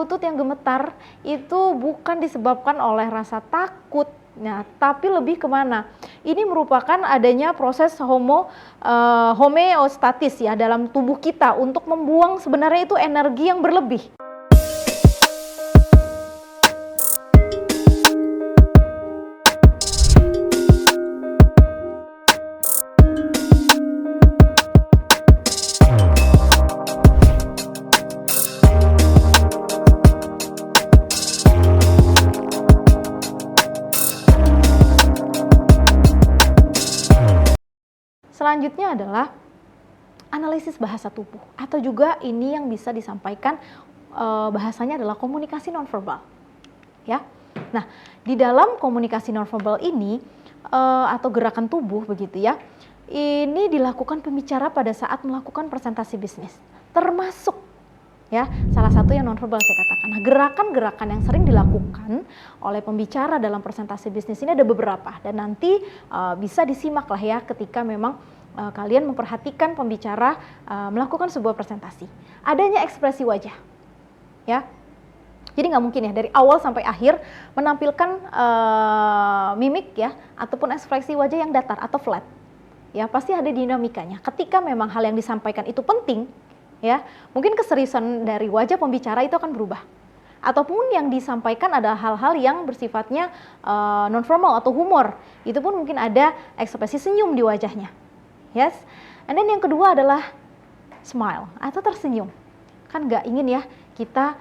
lutut yang gemetar itu bukan disebabkan oleh rasa takut, nah, tapi lebih kemana? Ini merupakan adanya proses homeostatis ya dalam tubuh kita untuk membuang sebenarnya itu energi yang berlebih. Selanjutnya adalah analisis bahasa tubuh, atau juga ini yang bisa disampaikan bahasanya adalah komunikasi nonverbal. Ya, nah di dalam komunikasi nonverbal ini atau gerakan tubuh begitu ya, ini dilakukan pembicara pada saat melakukan presentasi bisnis, termasuk ya salah satu yang nonverbal saya katakan. Nah, gerakan-gerakan yang sering dilakukan oleh pembicara dalam presentasi bisnis ini ada beberapa, dan nanti bisa disimak lah ya ketika memang kalian memperhatikan pembicara melakukan sebuah presentasi. Adanya ekspresi wajah, ya. Jadi nggak mungkin ya dari awal sampai akhir menampilkan mimik ya ataupun ekspresi wajah yang datar atau flat. Ya, pasti ada dinamikanya. Ketika memang hal yang disampaikan itu penting, ya, mungkin keseriusan dari wajah pembicara itu akan berubah. Ataupun yang disampaikan adalah hal-hal yang bersifatnya non-formal atau humor. Itu pun mungkin ada ekspresi senyum di wajahnya. Yes. And then yang kedua adalah smile atau tersenyum. Kan nggak ingin ya kita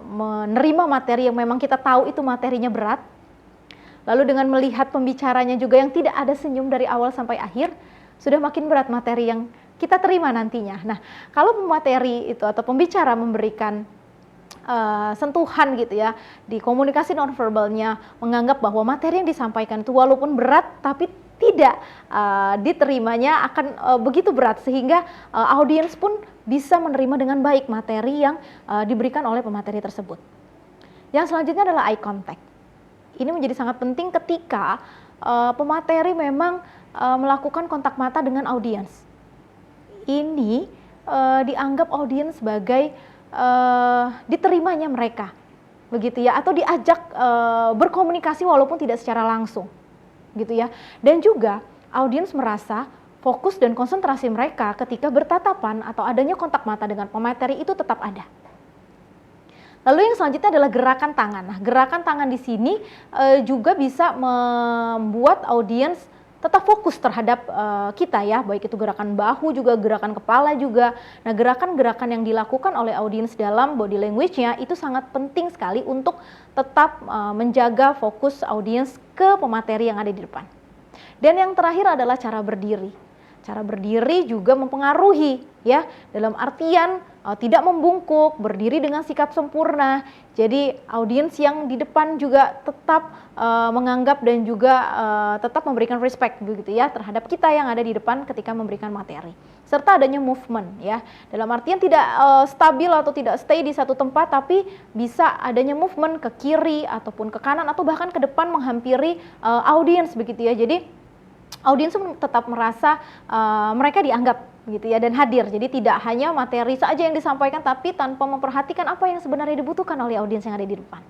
menerima materi yang memang kita tahu itu materinya berat. Lalu dengan melihat pembicaranya juga yang tidak ada senyum dari awal sampai akhir, sudah makin berat materi yang kita terima nantinya. Nah, kalau pemateri itu atau pembicara memberikan sentuhan gitu ya di komunikasi nonverbalnya, menganggap bahwa materi yang disampaikan itu walaupun berat tapi tidak diterimanya akan begitu berat, sehingga audiens pun bisa menerima dengan baik materi yang diberikan oleh pemateri tersebut. Yang selanjutnya adalah eye contact. Ini menjadi sangat penting ketika pemateri memang melakukan kontak mata dengan audiens. Ini dianggap audiens sebagai diterimanya mereka, begitu ya, atau diajak berkomunikasi walaupun tidak secara langsung, gitu ya. Dan juga audiens merasa fokus dan konsentrasi mereka ketika bertatapan atau adanya kontak mata dengan pemateri itu tetap ada. Lalu yang selanjutnya adalah gerakan tangan. Nah, gerakan tangan di sini juga bisa membuat audiens tetap fokus terhadap kita ya, baik itu gerakan bahu juga, gerakan kepala juga. Nah, gerakan-gerakan yang dilakukan oleh audiens dalam body language-nya itu sangat penting sekali untuk tetap menjaga fokus audiens ke pemateri yang ada di depan. Dan yang terakhir adalah cara berdiri. Cara berdiri juga mempengaruhi ya, dalam artian tidak membungkuk, berdiri dengan sikap sempurna. Jadi audiens yang di depan juga tetap menganggap dan juga tetap memberikan respect begitu ya terhadap kita yang ada di depan ketika memberikan materi. Serta adanya movement ya, dalam artian tidak stabil atau tidak stay di satu tempat, tapi bisa adanya movement ke kiri ataupun ke kanan atau bahkan ke depan menghampiri audiens begitu ya. Jadi audiens tetap merasa mereka dianggap gitu ya dan hadir. Jadi tidak hanya materi saja yang disampaikan tapi tanpa memperhatikan apa yang sebenarnya dibutuhkan oleh audiens yang ada di depan.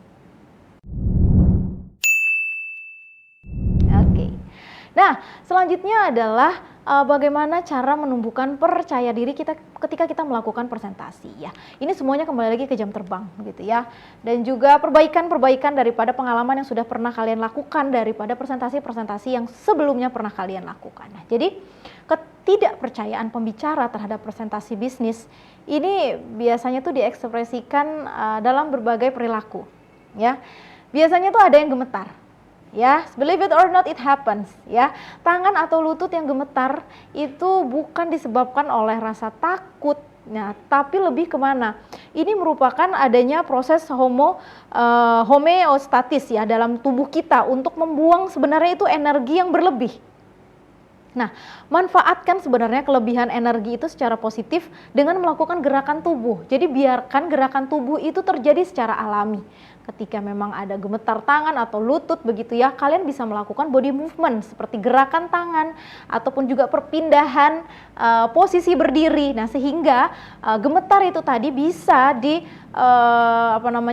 Oke. Nah, selanjutnya adalah bagaimana cara menumbuhkan percaya diri kita ketika kita melakukan presentasi ya. Ini semuanya kembali lagi ke jam terbang gitu ya. Dan juga perbaikan-perbaikan daripada pengalaman yang sudah pernah kalian lakukan daripada presentasi-presentasi yang sebelumnya pernah kalian lakukan. Nah, jadi ketidakpercayaan pembicara terhadap presentasi bisnis ini biasanya tuh diekspresikan dalam berbagai perilaku ya. Biasanya tuh ada yang gemetar. Ya, believe it or not, it happens. Ya, tangan atau lutut yang gemetar itu bukan disebabkan oleh rasa takut, nah, tapi lebih kemana? Ini merupakan adanya proses homeostatis ya dalam tubuh kita untuk membuang sebenarnya itu energi yang berlebih. Nah, manfaatkan sebenarnya kelebihan energi itu secara positif dengan melakukan gerakan tubuh. Jadi biarkan gerakan tubuh itu terjadi secara alami. Ketika memang ada gemetar tangan atau lutut begitu ya, kalian bisa melakukan body movement seperti gerakan tangan ataupun juga perpindahan posisi berdiri. Nah, sehingga gemetar itu tadi bisa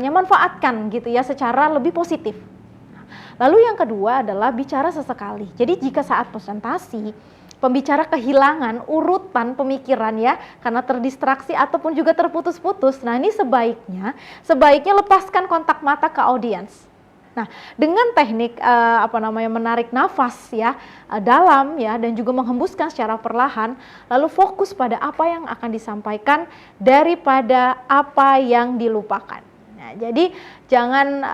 manfaatkan gitu ya secara lebih positif. Lalu yang kedua adalah bicara sesekali. Jadi jika saat presentasi, pembicara kehilangan urutan pemikiran ya, karena terdistraksi ataupun juga terputus-putus. Nah ini sebaiknya lepaskan kontak mata ke audiens. Nah dengan teknik menarik nafas ya dalam ya dan juga menghembuskan secara perlahan, lalu fokus pada apa yang akan disampaikan daripada apa yang dilupakan. Nah, jadi jangan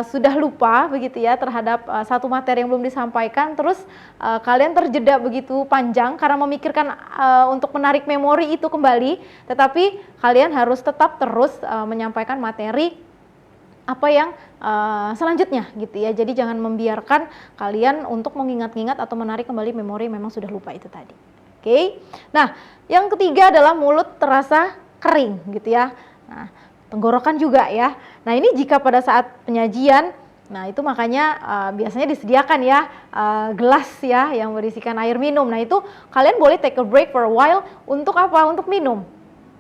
sudah lupa begitu ya terhadap satu materi yang belum disampaikan, terus kalian terjeda begitu panjang karena memikirkan untuk menarik memori itu kembali, tetapi kalian harus tetap terus menyampaikan materi apa yang selanjutnya gitu ya. Jadi jangan membiarkan kalian untuk mengingat-ingat atau menarik kembali memori yang memang sudah lupa itu tadi. Oke. Nah, yang ketiga adalah mulut terasa kering gitu ya. Nah, tenggorokan juga ya. Nah ini jika pada saat penyajian, nah itu makanya biasanya disediakan ya gelas ya yang berisikan air minum. Nah itu kalian boleh take a break for a while untuk apa? Untuk minum,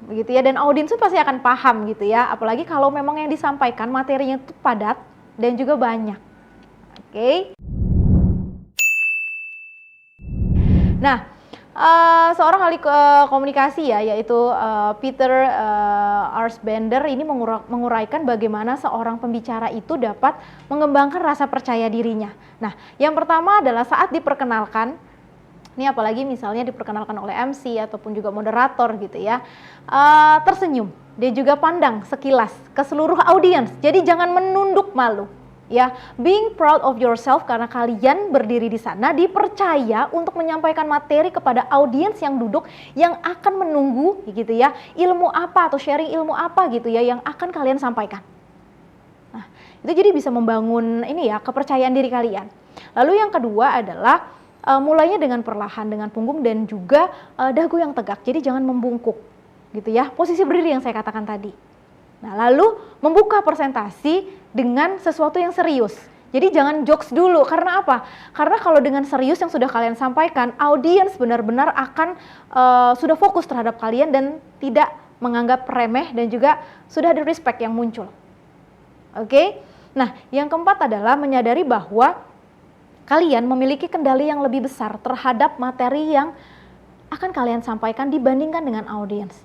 begitu ya. Dan audiens itu pasti akan paham gitu ya. Apalagi kalau memang yang disampaikan materinya itu padat dan juga banyak. Oke. Nah. Seorang ahli komunikasi ya, yaitu Peter Arsbender ini menguraikan bagaimana seorang pembicara itu dapat mengembangkan rasa percaya dirinya. Nah, yang pertama adalah saat diperkenalkan, ini apalagi misalnya diperkenalkan oleh MC ataupun juga moderator gitu ya, tersenyum, dia juga pandang sekilas ke seluruh audiens, jadi jangan menunduk malu. Ya, being proud of yourself karena kalian berdiri di sana dipercaya untuk menyampaikan materi kepada audiens yang duduk yang akan menunggu gitu ya, ilmu apa atau sharing ilmu apa gitu ya yang akan kalian sampaikan. Nah, itu jadi bisa membangun ini ya kepercayaan diri kalian. Lalu yang kedua adalah mulainya dengan perlahan dengan punggung dan juga dagu yang tegak. Jadi jangan membungkuk gitu ya. Posisi berdiri yang saya katakan tadi. Nah, lalu membuka presentasi dengan sesuatu yang serius. Jadi jangan jokes dulu, karena apa? Karena kalau dengan serius yang sudah kalian sampaikan, audiens benar-benar akan sudah fokus terhadap kalian dan tidak menganggap remeh dan juga sudah ada respect yang muncul. Oke? Nah, yang keempat adalah menyadari bahwa kalian memiliki kendali yang lebih besar terhadap materi yang akan kalian sampaikan dibandingkan dengan audiens.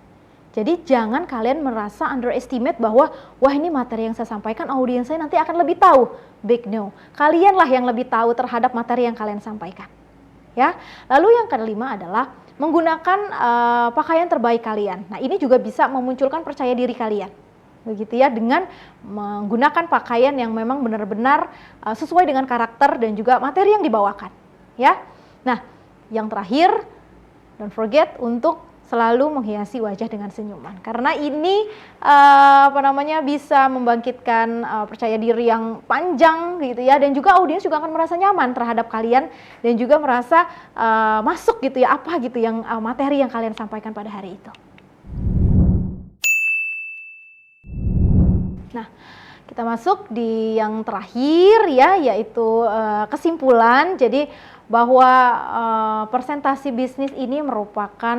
Jadi jangan kalian merasa underestimate bahwa wah ini materi yang saya sampaikan audiens saya nanti akan lebih tahu. Big no. Kalianlah yang lebih tahu terhadap materi yang kalian sampaikan. Ya. Lalu yang kelima adalah menggunakan pakaian terbaik kalian. Nah, ini juga bisa memunculkan percaya diri kalian. Begitu ya, dengan menggunakan pakaian yang memang benar-benar sesuai dengan karakter dan juga materi yang dibawakan. Ya. Nah, yang terakhir, don't forget untuk selalu menghiasi wajah dengan senyuman, karena ini bisa membangkitkan percaya diri yang panjang gitu ya, dan juga audiens juga akan merasa nyaman terhadap kalian dan juga merasa masuk gitu ya apa gitu yang materi yang kalian sampaikan pada hari itu. Nah, kita masuk di yang terakhir ya, yaitu kesimpulan. Jadi bahwa presentasi bisnis ini merupakan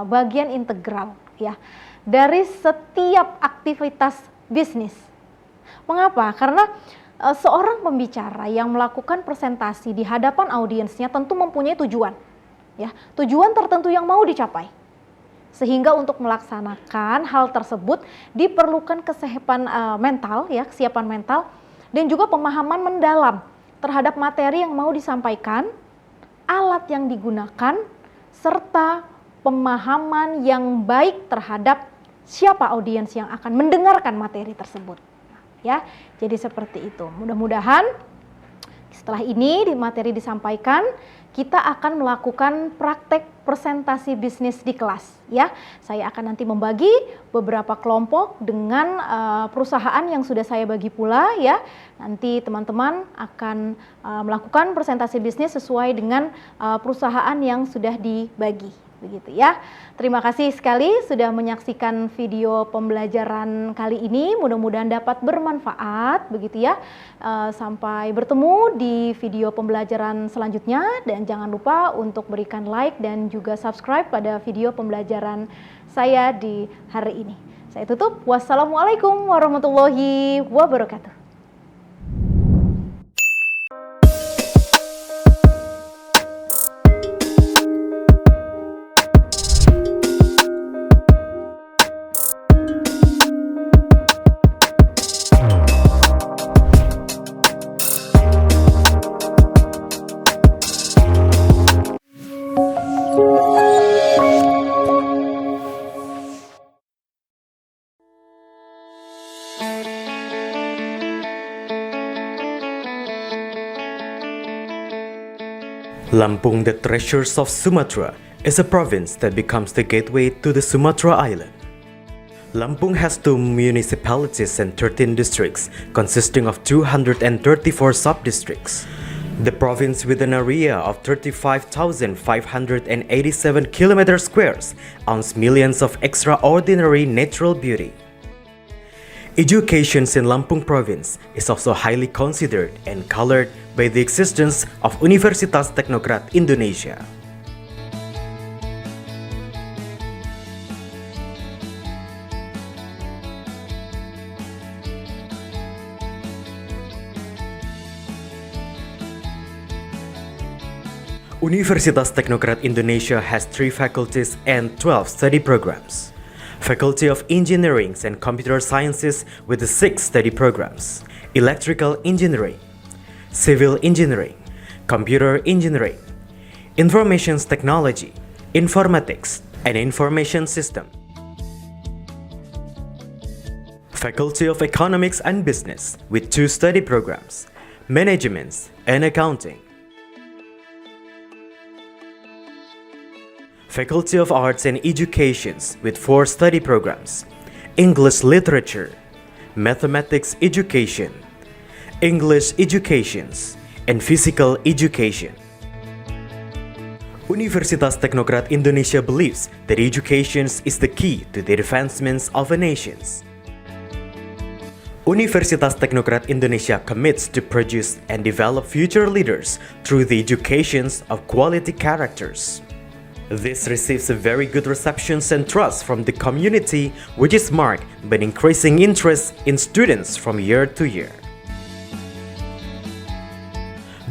bagian integral ya dari setiap aktivitas bisnis. Mengapa? Karena seorang pembicara yang melakukan presentasi di hadapan audiensnya tentu mempunyai tujuan, ya, tujuan tertentu yang mau dicapai. Sehingga untuk melaksanakan hal tersebut diperlukan kesiapan mental, ya, kesiapan mental dan juga pemahaman mendalam terhadap materi yang mau disampaikan, alat yang digunakan, serta pemahaman yang baik terhadap siapa audiens yang akan mendengarkan materi tersebut. Ya, jadi seperti itu. Mudah-mudahan Setelah ini di materi disampaikan, kita akan melakukan praktek presentasi bisnis di kelas ya. Saya akan nanti membagi beberapa kelompok dengan perusahaan yang sudah saya bagi pula ya. Nanti teman-teman akan melakukan presentasi bisnis sesuai dengan perusahaan yang sudah dibagi. Begitu ya. Terima kasih sekali sudah menyaksikan video pembelajaran kali ini. Mudah-mudahan dapat bermanfaat begitu ya. Sampai bertemu di video pembelajaran selanjutnya dan jangan lupa untuk berikan like dan juga subscribe pada video pembelajaran saya di hari ini. Saya tutup. Wassalamualaikum warahmatullahi wabarakatuh. Lampung, the Treasures of Sumatra, is a province that becomes the gateway to the Sumatra Island. Lampung has 2 municipalities and 13 districts, consisting of 234 sub-districts. The province, with an area of 35,587 km squares, owns millions of extraordinary natural beauty. Education in Lampung province is also highly considered and colored by the existence of Universitas Teknokrat Indonesia. Universitas Teknokrat Indonesia has 3 faculties and 12 study programs. Faculty of Engineering and Computer Sciences with the 6 study programs: Electrical Engineering, Civil Engineering, Computer Engineering, Information Technology, Informatics, and Information System. Faculty of Economics and Business with 2 study programs: Management and Accounting. Faculty of Arts and Educations with 4 study programs: English Literature, Mathematics Education, English Educations, and Physical Education. Universitas Teknokrat Indonesia believes that education is the key to the advancements of a nation. Universitas Teknokrat Indonesia commits to produce and develop future leaders through the education of quality characters. This receives a very good reception and trust from the community, which is marked by an increasing interest in students from year to year.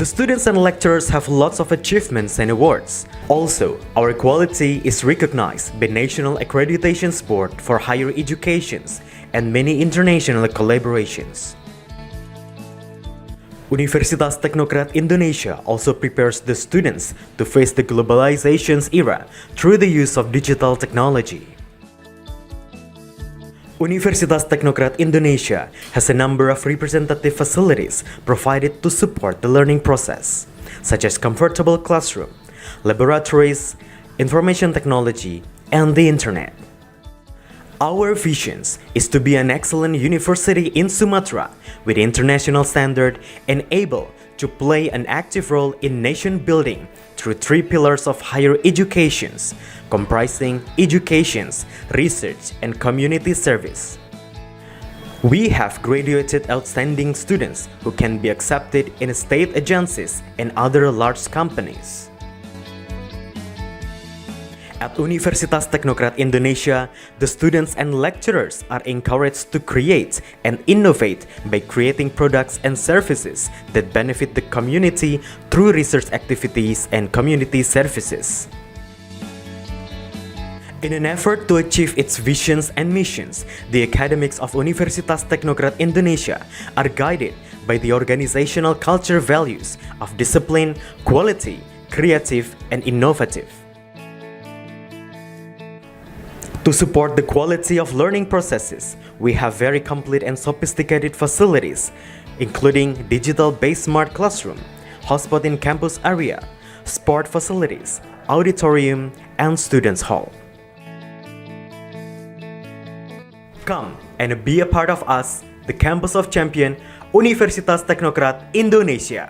The students and lecturers have lots of achievements and awards. Also, our quality is recognized by National Accreditation Board for Higher Education and many international collaborations. Universitas Teknokrat Indonesia also prepares the students to face the globalization's era through the use of digital technology. Universitas Teknokrat Indonesia has a number of representative facilities provided to support the learning process, such as comfortable classroom, laboratories, information technology, and the internet. Our vision is to be an excellent university in Sumatra with international standard and able to play an active role in nation building through 3 pillars of higher education, comprising education, research, and community service. We have graduated outstanding students who can be accepted in state agencies and other large companies. At Universitas Teknokrat Indonesia, the students and lecturers are encouraged to create and innovate by creating products and services that benefit the community through research activities and community services. In an effort to achieve its visions and missions, the academics of Universitas Teknokrat Indonesia are guided by the organizational culture values of discipline, quality, creative, and innovative. To support the quality of learning processes, we have very complete and sophisticated facilities, including digital-based smart classroom, hotspot in campus area, sport facilities, auditorium, and students' hall. Come and be a part of us, the Campus of Champion, Universitas Teknokrat Indonesia.